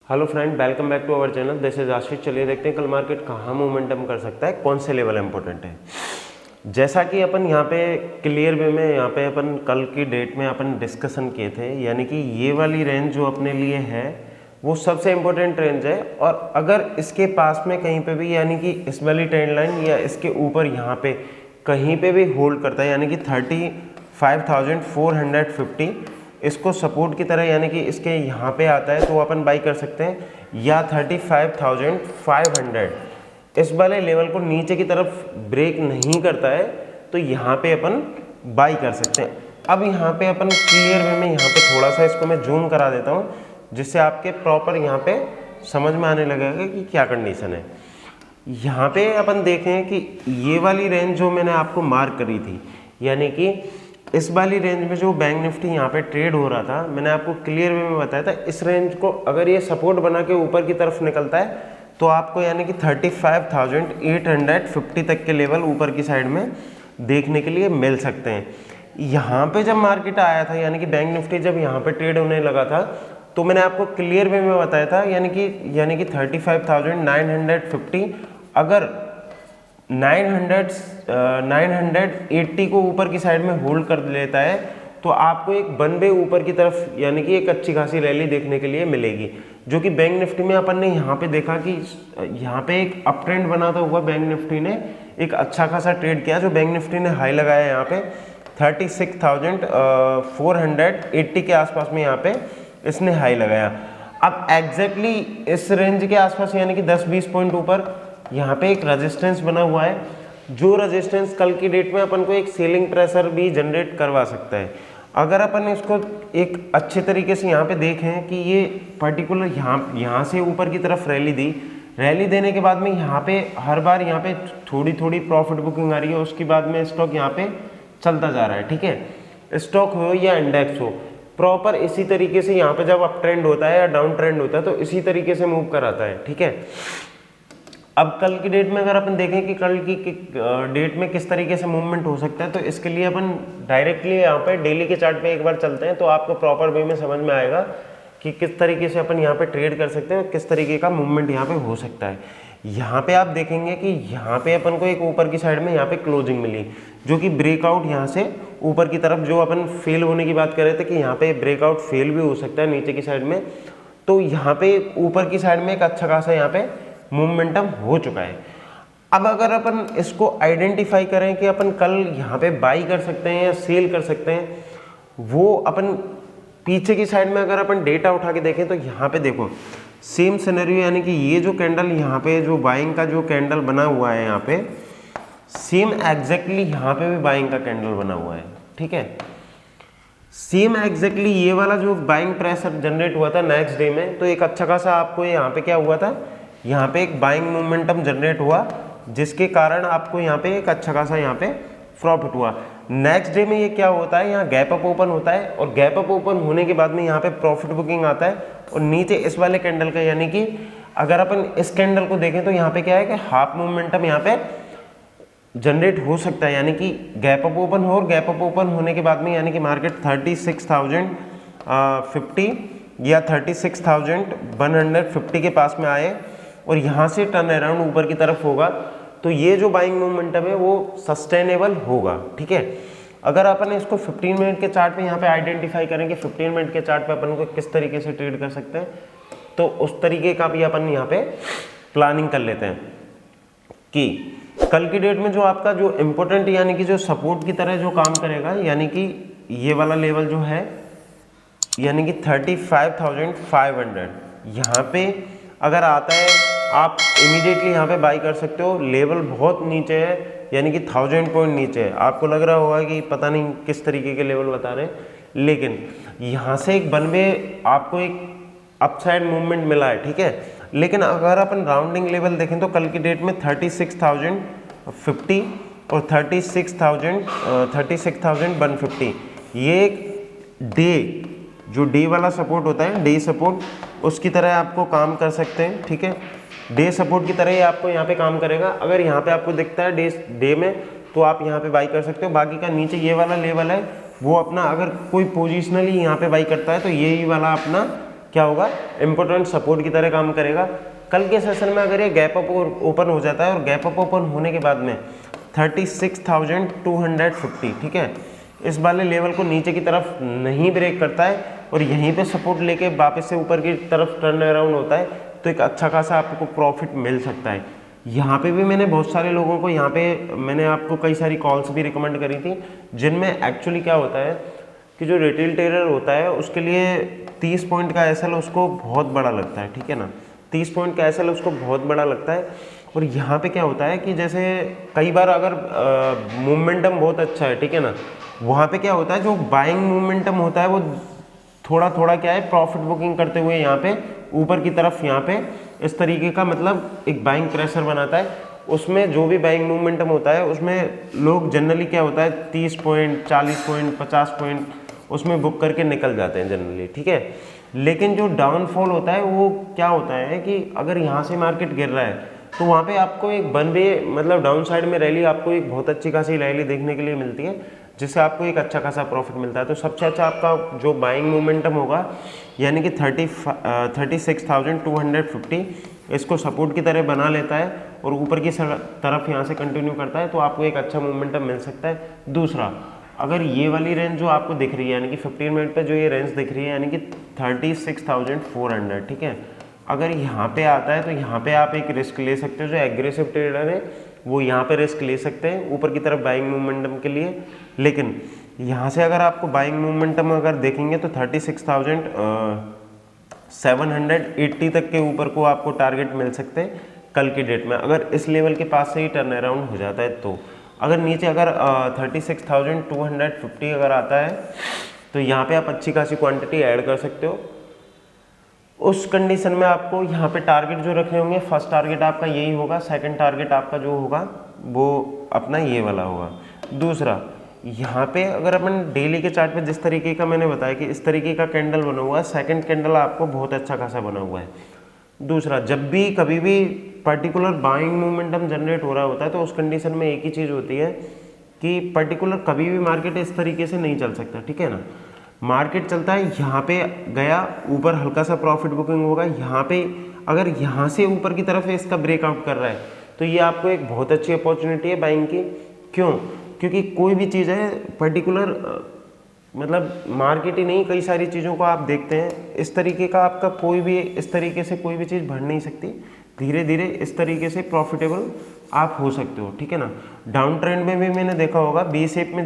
Hello friend, welcome back to our channel. This is Ashish. चलिए देखते हैं कल मार्केट कहाँ मोमेंटम कर सकता है, कौन से लेवल इंपॉर्टेंट है। जैसा कि अपन यहाँ पे क्लियर वे में यहाँ पे अपन कल की डेट में अपन डिस्कशन किए थे, यानी कि ये वाली रेंज जो अपने लिए है वो सबसे इम्पोर्टेंट रेंज है। और अगर इसके पास में कहीं पे भी यानी कि इस वाली ट्रेंड लाइन या इसके ऊपर यहाँ पे कहीं पे भी होल्ड करता है, यानी कि 35,450 इसको सपोर्ट की तरह यानी कि इसके यहाँ पे आता है तो अपन बाई कर सकते हैं, या 35,500 इस वाले लेवल को नीचे की तरफ ब्रेक नहीं करता है तो यहाँ पे अपन बाई कर सकते हैं। अब यहाँ पे अपन क्लियर वे में यहाँ पे थोड़ा सा इसको मैं जूम करा देता हूँ, जिससे आपके प्रॉपर यहाँ पे समझ में आने लगेगा कि क्या कंडीशन है। यहाँ पे अपन देखें कि ये वाली रेंज जो मैंने आपको मार्क करी थी, यानी कि इस वाली रेंज में जो बैंक निफ्टी यहाँ पे ट्रेड हो रहा था, मैंने आपको क्लियर वे में बताया था इस रेंज को अगर ये सपोर्ट बना के ऊपर की तरफ निकलता है तो आपको यानी कि 35,850 तक के लेवल ऊपर की साइड में देखने के लिए मिल सकते हैं। यहाँ पे जब मार्केट आया था यानी कि बैंक निफ्टी जब यहाँ पे ट्रेड होने लगा था तो मैंने आपको क्लियर वे में बताया था यानी कि 35,950 अगर 980 को ऊपर की साइड में होल्ड कर लेता है तो आपको एक वन वे ऊपर की तरफ यानी कि एक अच्छी खासी रैली देखने के लिए मिलेगी, जो कि बैंक निफ्टी में अपन ने यहाँ पे देखा कि यहाँ पे एक अप ट्रेंड बनाता हुआ बैंक निफ्टी ने एक अच्छा खासा ट्रेड किया, जो बैंक निफ्टी ने हाई लगाया यहाँ पे 36,480 के आसपास में यहाँ पे इसने हाई लगाया। अब एग्जैक्टली इस रेंज के आसपास यानी कि 10-20 पॉइंट ऊपर यहाँ पे एक रेजिस्टेंस बना हुआ है, जो रेजिस्टेंस कल की डेट में अपन को एक सेलिंग प्रेशर भी जनरेट करवा सकता है। अगर अपन इसको एक अच्छे तरीके से यहाँ पे देखें कि ये पर्टिकुलर यहाँ से ऊपर की तरफ रैली देने के बाद में यहाँ पे हर बार यहाँ पे थोड़ी थोड़ी प्रॉफिट बुकिंग आ रही है, उसके बाद में स्टॉक यहाँ पे चलता जा रहा है। ठीक है, स्टॉक हो या इंडेक्स हो, प्रॉपर इसी तरीके से यहाँ पे जब अप ट्रेंड होता है या डाउन ट्रेंड होता है तो इसी तरीके से मूव कराता है। ठीक है, अब कल की डेट में अगर अपन देखें कि कल की डेट में किस तरीके से मूवमेंट हो सकता है, तो इसके लिए अपन डायरेक्टली यहाँ पे डेली के चार्ट पे एक बार चलते हैं तो आपको प्रॉपर वे में समझ में आएगा कि किस तरीके से अपन यहाँ पे ट्रेड कर सकते हैं, किस तरीके का मूवमेंट यहाँ पे हो सकता है। यहाँ पे आप देखेंगे कि यहाँ पे अपन को एक ऊपर की साइड में यहाँ पे क्लोजिंग मिली, जो कि ब्रेकआउट यहाँ से ऊपर की तरफ, जो अपन फेल होने की बात कर रहे थे कि यहाँ पे ब्रेकआउट फेल भी हो सकता है नीचे की साइड में, तो यहाँ पे ऊपर की साइड में एक अच्छा खासा यहाँ पे मोमेंटम हो चुका है। अब अगर अपन इसको आइडेंटिफाई करें कि अपन कल यहाँ पे बाई कर सकते हैं या सेल कर सकते हैं, वो अपन पीछे की साइड में अगर अपन डेटा उठा के देखें तो यहाँ पे देखो सेम सिनेरियो, यानी कि ये जो कैंडल यहाँ पे जो बाइंग का जो कैंडल बना हुआ है यहाँ पे सेम एग्जैक्टली यहाँ पे भी बाइंग का कैंडल बना हुआ है। ठीक है, सेम एग्जैक्टली ये वाला जो बाइंग प्रेशर जनरेट हुआ था नेक्स्ट डे में, तो एक अच्छा खासा आपको यहाँ पे क्या हुआ था, यहाँ पे एक बाइंग मोमेंटम जनरेट हुआ, जिसके कारण आपको यहाँ पे एक अच्छा खासा यहाँ पे प्रॉफिट हुआ। नेक्स्ट डे में ये क्या होता है, यहाँ गैप अप ओपन होता है और गैप अप ओपन होने के बाद में यहाँ पे प्रॉफिट बुकिंग आता है और नीचे इस वाले कैंडल का, यानी कि अगर अपन इस कैंडल को देखें तो यहाँ पे क्या है कि हाफ मोमेंटम यहाँ पे जनरेट हो सकता है, यानी कि गैप अप ओपन हो और गैप अप ओपन होने के बाद में यानी कि मार्केट 36,050 या 36,150 के पास में आए और यहाँ से टर्न अराउंड ऊपर की तरफ होगा, तो ये जो बाइंग मोमेंटम है वो सस्टेनेबल होगा। ठीक है, अगर अपन इसको 15 मिनट के चार्ट पे यहाँ पे आइडेंटिफाई करें कि 15 मिनट के चार्ट पे अपन को किस तरीके से ट्रेड कर सकते हैं, तो उस तरीके का भी अपन यहाँ पे प्लानिंग कर लेते हैं कि कल की डेट में जो आपका जो इम्पोर्टेंट यानी कि जो सपोर्ट की तरह जो काम करेगा, यानी कि ये वाला लेवल जो है यानी कि 35,500 यहाँ पे अगर आता है आप इमीडिएटली यहाँ पे बाई कर सकते हो। लेवल बहुत नीचे है, यानी कि 1000 पॉइंट नीचे है। आपको लग रहा होगा कि पता नहीं किस तरीके के लेवल बता रहे हैं, लेकिन यहाँ से एक वन वे आपको एक अपसाइड मूवमेंट मिला है। ठीक है, लेकिन अगर अपन राउंडिंग लेवल देखें तो कल की डेट में 36,050 और 36,150 ये एक जो डे वाला सपोर्ट होता है, डे सपोर्ट, उसकी तरह आपको काम कर सकते हैं। ठीक है, डे सपोर्ट की तरह ही आपको यहाँ पे काम करेगा। अगर यहाँ पे आपको दिखता है डे में तो आप यहाँ पे बाई कर सकते हो। बाकी का नीचे ये वाला लेवल है वो अपना, अगर कोई पोजिशनली यहाँ पे बाई करता है तो यही वाला अपना क्या होगा, इम्पोर्टेंट सपोर्ट की तरह काम करेगा। कल के सेशन में अगर ये गैप अप ओपन हो जाता है और गैप अप ओपन होने के बाद में 36,250, ठीक है, इस वाले लेवल को नीचे की तरफ नहीं ब्रेक करता है और यहीं पे सपोर्ट लेके वापस से ऊपर की तरफ टर्न अराउंड होता है तो एक अच्छा खासा आपको प्रॉफिट मिल सकता है। यहाँ पे भी मैंने बहुत सारे लोगों को, यहाँ पे मैंने आपको कई सारी कॉल्स भी रिकमेंड करी थी जिनमें एक्चुअली क्या होता है कि जो रिटेल ट्रेडर होता है उसके लिए 30 पॉइंट का एसएल उसको बहुत बड़ा लगता है, ठीक है ना, 30 पॉइंट का एसएल उसको बहुत बड़ा लगता है। और यहाँ पे क्या होता है कि जैसे कई बार अगर मोमेंटम बहुत अच्छा है, ठीक है ना, वहाँ पे क्या होता है जो बाइंग मोमेंटम होता है वो थोड़ा थोड़ा क्या है प्रॉफिट बुकिंग करते हुए यहाँ पे ऊपर की तरफ यहाँ पे इस तरीके का मतलब एक बाइंग प्रेशर बनाता है। उसमें जो भी बाइंग मोमेंटम होता है उसमें लोग जनरली क्या होता है 30 पॉइंट 40 पॉइंट 50 पॉइंट उसमें बुक करके निकल जाते हैं जनरली, ठीक है। लेकिन जो डाउनफॉल होता है वो क्या होता है कि अगर यहाँ से मार्केट गिर रहा है तो वहाँ पे आपको एक वन वे मतलब डाउन साइड में रैली आपको एक बहुत अच्छी खासी रैली देखने के लिए मिलती है जिससे आपको एक अच्छा खासा प्रॉफिट मिलता है। तो सबसे अच्छा आपका जो बाइंग मोमेंटम होगा यानी कि 36,250 इसको सपोर्ट की तरह बना लेता है और ऊपर की तरफ यहाँ से कंटिन्यू करता है तो आपको एक अच्छा मोमेंटम मिल सकता है। दूसरा, अगर ये वाली रेंज जो आपको दिख रही है यानी कि 15 मिनट पे जो ये रेंज दिख रही है यानी कि 36,400, ठीक है, अगर यहाँ पे आता है तो यहाँ पे आप एक रिस्क ले सकते हो। जो एग्रेसिव ट्रेडर है वो यहाँ पे रिस्क ले सकते हैं ऊपर की तरफ बाइंग मोमेंटम के लिए। लेकिन यहाँ से अगर आपको बाइंग मोमेंटम अगर देखेंगे तो 36,780 तक के ऊपर को आपको टारगेट मिल सकते हैं कल की डेट में, अगर इस लेवल के पास से ही टर्न अराउंड हो जाता है। तो अगर नीचे अगर 36,250 अगर आता है तो यहाँ पे आप अच्छी खासी क्वांटिटी ऐड कर सकते हो। उस कंडीशन में आपको यहाँ पे टारगेट जो रखने होंगे, फर्स्ट टारगेट आपका यही होगा, सेकंड टारगेट आपका जो होगा वो अपना ये वाला होगा। दूसरा, यहाँ पे अगर अपन डेली के चार्ट पे जिस तरीके का मैंने बताया कि इस तरीके का कैंडल बना हुआ है, सेकंड कैंडल आपको बहुत अच्छा खासा बना हुआ है। दूसरा, जब भी कभी भी पर्टिकुलर बाइंग मोमेंटम जनरेट हो रहा होता है तो उस कंडीशन में एक ही चीज़ होती है कि पर्टिकुलर कभी भी मार्केट इस तरीके से नहीं चल सकता, ठीक है ना। मार्केट चलता है यहाँ पे गया ऊपर हल्का सा प्रॉफिट बुकिंग होगा, यहाँ पे अगर यहाँ से ऊपर की तरफ इसका ब्रेकआउट कर रहा है तो ये आपको एक बहुत अच्छी अपॉर्चुनिटी है बाइंग की। क्यों? क्योंकि कोई भी चीज़ है पर्टिकुलर मतलब मार्केट ही नहीं, कई सारी चीज़ों को आप देखते हैं इस तरीके का आपका कोई भी इस तरीके से कोई भी चीज़ बढ़ नहीं सकती। धीरे धीरे इस तरीके से प्रॉफिटेबल आप हो सकते हो, ठीक है ना। डाउन ट्रेंड में भी मैंने देखा होगा बी शेप में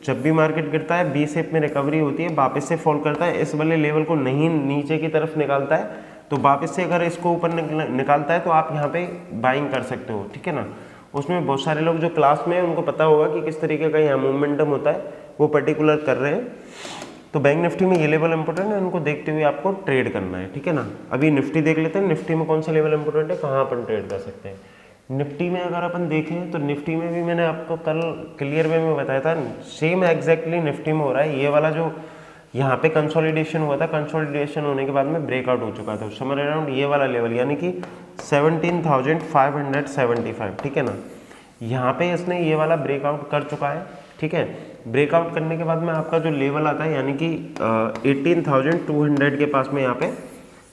जब भी मार्केट गिरता है बी शेप में रिकवरी होती है, वापस से फॉल करता है, इस वाले लेवल को नहीं नीचे की तरफ निकालता है तो वापस से अगर इसको ऊपर निकालता है तो आप यहाँ पे बाइंग कर सकते हो, ठीक है ना। उसमें बहुत सारे लोग जो क्लास में हैं उनको पता होगा कि किस तरीके का यहाँ मोमेंटम होता है, वो पर्टिकुलर कर रहे हैं। तो बैंक निफ्टी में ये लेवल इंपॉर्टेंट है, उनको देखते हुए आपको ट्रेड करना है, ठीक है ना। अभी निफ्टी देख लेते हैं, निफ्टी में कौन सा लेवल इंपॉर्टेंट है, कहाँ अपन ट्रेड कर सकते हैं। निफ्टी में अगर अपन देखें तो निफ्टी में भी मैंने आपको कल क्लियर वे में बताया था, सेम एग्जैक्टली निफ्टी में हो रहा है। ये वाला जो यहाँ पे कंसोलिडेशन हुआ था, कंसोलिडेशन होने के बाद में ब्रेकआउट हो चुका था समर अराउंड ये वाला लेवल यानी कि 17,575, ठीक है ना। यहाँ पे इसने ये वाला ब्रेकआउट कर चुका है, ठीक है। ब्रेकआउट करने के बाद में आपका जो लेवल आता है यानी कि 18,200 के पास में यहाँ पे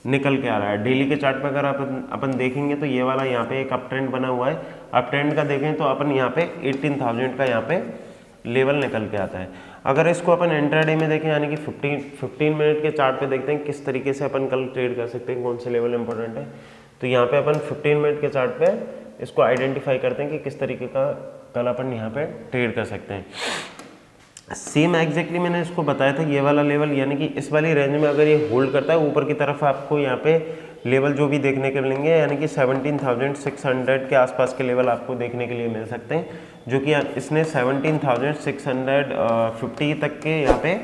निकल के आ रहा है। डेली के चार्ट पे अगर अपन देखेंगे तो ये वाला यहाँ पे एक अप ट्रेंड बना हुआ है, अप ट्रेंड का देखें तो अपन यहाँ पे 18,000 का यहाँ पे लेवल निकल के आता है। अगर इसको अपन इंट्राडे में देखें यानी कि 15 मिनट के चार्ट पे देखते हैं किस तरीके से अपन कल ट्रेड कर सकते हैं, कौन से लेवल इंपॉर्टेंट है, तो यहाँ पे अपन 15 मिनट के चार्ट पे इसको आइडेंटिफाई करते हैं कि किस तरीके का कल अपन यहाँ पे ट्रेड कर सकते हैं। सेम एग्जैक्टली मैंने इसको बताया था, ये वाला लेवल यानी कि इस वाली रेंज में अगर ये होल्ड करता है ऊपर की तरफ आपको यहाँ पे लेवल जो भी देखने के मिलेंगे यानी कि 17,600 के आसपास के लेवल आपको देखने के लिए मिल सकते हैं, जो कि इसने 17,650 तक के यहाँ पे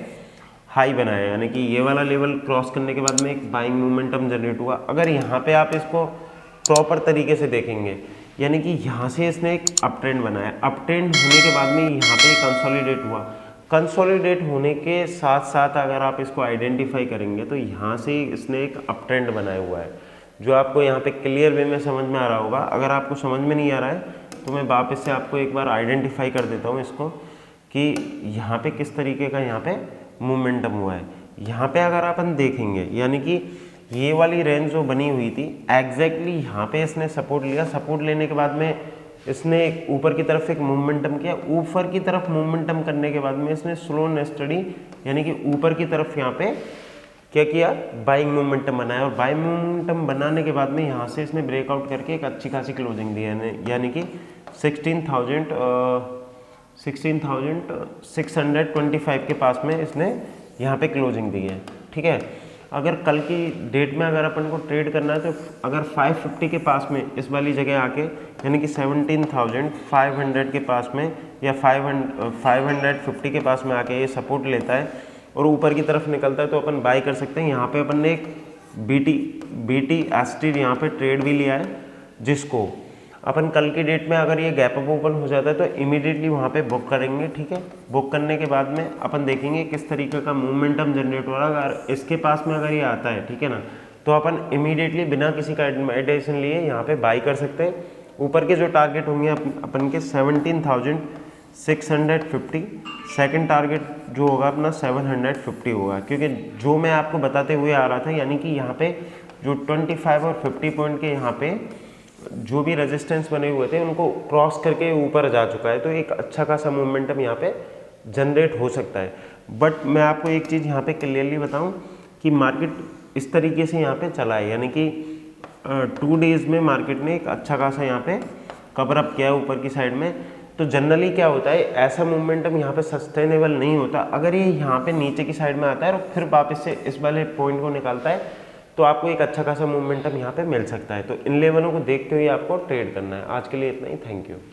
हाई बनाया यानी कि ये वाला लेवल क्रॉस करने के बाद में एक बाइंग मोमेंटम जनरेट हुआ। अगर यहाँ पे आप इसको प्रॉपर तरीके से देखेंगे यानी कि यहाँ से इसने एक अप ट्रेंड बनाया, अप ट्रेंड होने के बाद में यहाँ पे कंसोलिडेट हुआ, कंसोलिडेट होने के साथ साथ अगर आप इसको आइडेंटिफाई करेंगे तो यहाँ से इसने एक अप ट्रेंड बनाया हुआ है जो आपको यहाँ पे क्लियर वे में समझ में आ रहा होगा। अगर आपको समझ में नहीं आ रहा है तो मैं वापस से आपको एक बार आइडेंटिफाई कर देता हूँ इसको कि यहाँ पे किस तरीके का यहाँ पे मोमेंटम हुआ है। यहाँ पे अगर अपन देखेंगे यानी कि ये वाली रेंज जो बनी हुई थी एग्जैक्टली यहाँ पे इसने सपोर्ट लिया। सपोर्ट लेने के बाद में इसने ऊपर की तरफ एक मोमेंटम किया। ऊपर की तरफ मोमेंटम करने के बाद में इसने स्लो एंड स्टडी यानी कि ऊपर की तरफ यहाँ पे क्या किया, बाइंग मोमेंटम बनाया। और बाइंग मोमेंटम बनाने के बाद में यहाँ से इसने ब्रेकआउट करके एक अच्छी खासी क्लोजिंग दी है, यानी कि 16,625 के पास में इसने यहाँ पे क्लोजिंग दी है। ठीक है, अगर कल की डेट में अगर अपन को ट्रेड करना है तो अगर 550 के पास में इस वाली जगह आके यानी कि 17,500 के पास में या 550 के पास में आके ये सपोर्ट लेता है और ऊपर की तरफ निकलता है तो अपन बाई कर सकते हैं। यहाँ पे अपन ने एक बीटी एस्टीड यहाँ पे ट्रेड भी लिया है, जिसको अपन कल की डेट में अगर ये गैप अप ओपन हो जाता है तो इमीडिएटली वहाँ पे बुक करेंगे। ठीक है, बुक करने के बाद में अपन देखेंगे किस तरीके का मोमेंटम जनरेट हो रहा है। अगर इसके पास में अगर ये आता है, ठीक है ना, तो अपन इमीडिएटली बिना किसी का एडमिशन लिए यहाँ पे बाई कर सकते हैं। ऊपर के जो टारगेट होंगे अपन के 17,650, सेकंड टारगेट जो होगा अपना 750 होगा, क्योंकि जो मैं आपको बताते हुए आ रहा था यानी कि यहाँ पे जो 25 और 50 पॉइंट के यहाँ पे जो भी रेजिस्टेंस बने हुए थे उनको क्रॉस करके ऊपर जा चुका है, तो एक अच्छा खासा मोमेंटम यहाँ पे जनरेट हो सकता है। बट मैं आपको एक चीज़ यहाँ पे क्लियरली बताऊँ कि मार्केट इस तरीके से यहाँ पे चला है, यानी कि 2 डेज़ में मार्केट ने एक अच्छा खासा यहाँ पे कवर अप किया है ऊपर की साइड में। तो जनरली क्या होता है, ऐसा मोमेंटम यहाँ पे सस्टेनेबल नहीं होता। अगर ये यहाँ पे नीचे की साइड में आता है और फिर वापस से इस वाले पॉइंट को निकालता है तो आपको एक अच्छा खासा मोमेंटम यहाँ पे मिल सकता है। तो इन लेवलों को देखते हुए आपको ट्रेड करना है। आज के लिए इतना ही, थैंक यू।